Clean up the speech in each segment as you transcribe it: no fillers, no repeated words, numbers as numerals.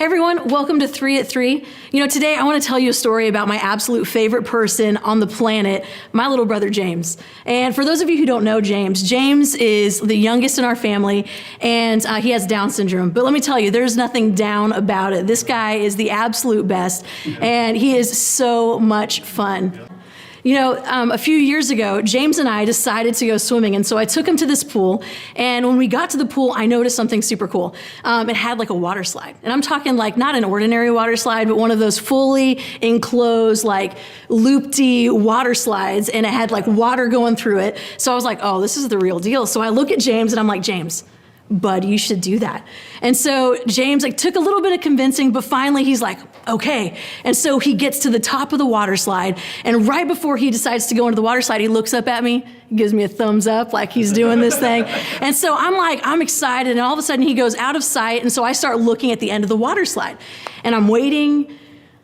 everyone, welcome to 3 at 3. Today I want to tell you a story about my absolute favorite person on the planet, my little brother James. And for those of you who don't know James is the youngest in our family, and he has Down syndrome. But let me tell you, there's nothing down about it. This guy is the absolute best, and he is so much fun. A few years ago, James and I decided to go swimming, and so I took him to this pool, and when we got to the pool, I noticed something super cool. It had like a water slide, and I'm talking like not an ordinary water slide, but one of those fully enclosed, like loopty water slides, and it had like water going through it. So I was like, oh, this is the real deal. So I look at James, and I'm like, James, bud, you should do that. And so James took a little bit of convincing, but finally he's like, okay. And so he gets to the top of the water slide, and right before he decides to go into the water slide, he looks up at me, gives me a thumbs up like he's doing this thing. And so I'm excited, and all of a sudden he goes out of sight, and so I start looking at the end of the water slide. And I'm waiting,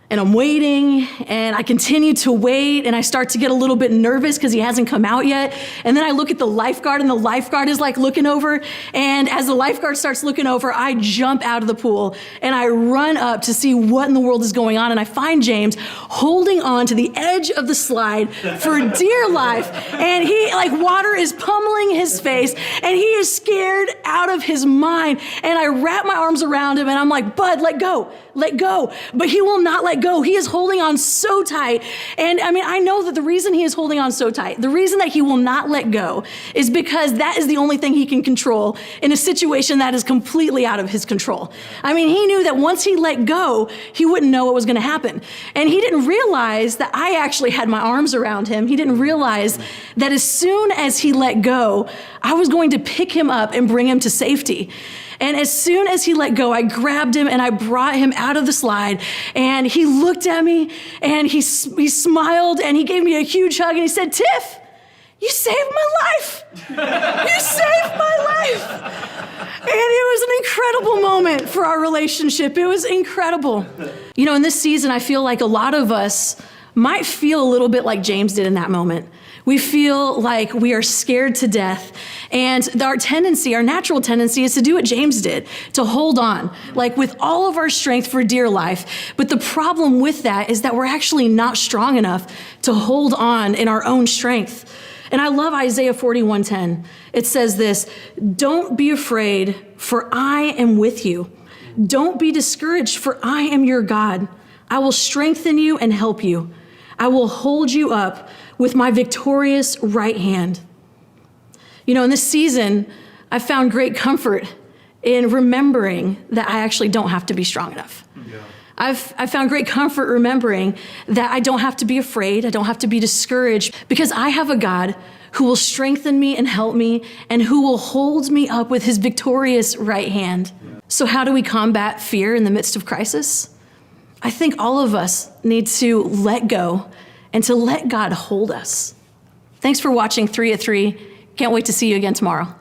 and I continue to wait, and I start to get a little bit nervous because he hasn't come out yet. And then I look at the lifeguard, and the lifeguard is like looking over. And as the lifeguard starts looking over, I jump out of the pool, and I run up to see what in the world is going on. And I find James holding on to the edge of the slide for dear life. And water is pummeling his face, and he is scared out of his mind. And I wrap my arms around him, and I'm like, bud, let go. But he will not let go. He is holding on so tight. And I know that the reason he is holding on so tight, the reason that he will not let go, is because that is the only thing he can control in a situation that is completely out of his control. He knew that once he let go, he wouldn't know what was going to happen. And he didn't realize that I actually had my arms around him. He didn't realize that as soon as he let go, I was going to pick him up and bring him to safety. And as soon as he let go, I grabbed him and I brought him out of the slide. And he looked at me and he smiled and he gave me a huge hug and he said, Tiff, you saved my life. You saved my life. And it was an incredible moment for our relationship. It was incredible. In this season, I feel like a lot of us might feel a little bit like James did in that moment. We feel like we are scared to death. And our natural tendency is to do what James did, to hold on, with all of our strength for dear life. But the problem with that is that we're actually not strong enough to hold on in our own strength. And I love Isaiah 41:10. It says this, don't be afraid, for I am with you. Don't be discouraged, for I am your God. I will strengthen you and help you. I will hold you up with my victorious right hand. In this season, I found great comfort in remembering that I actually don't have to be strong enough. Yeah. I've found great comfort remembering that I don't have to be afraid. I don't have to be discouraged because I have a God who will strengthen me and help me and who will hold me up with his victorious right hand. Yeah. So how do we combat fear in the midst of crisis? I think all of us need to let go and to let God hold us. Thanks for watching 3 at 3. Can't wait to see you again tomorrow.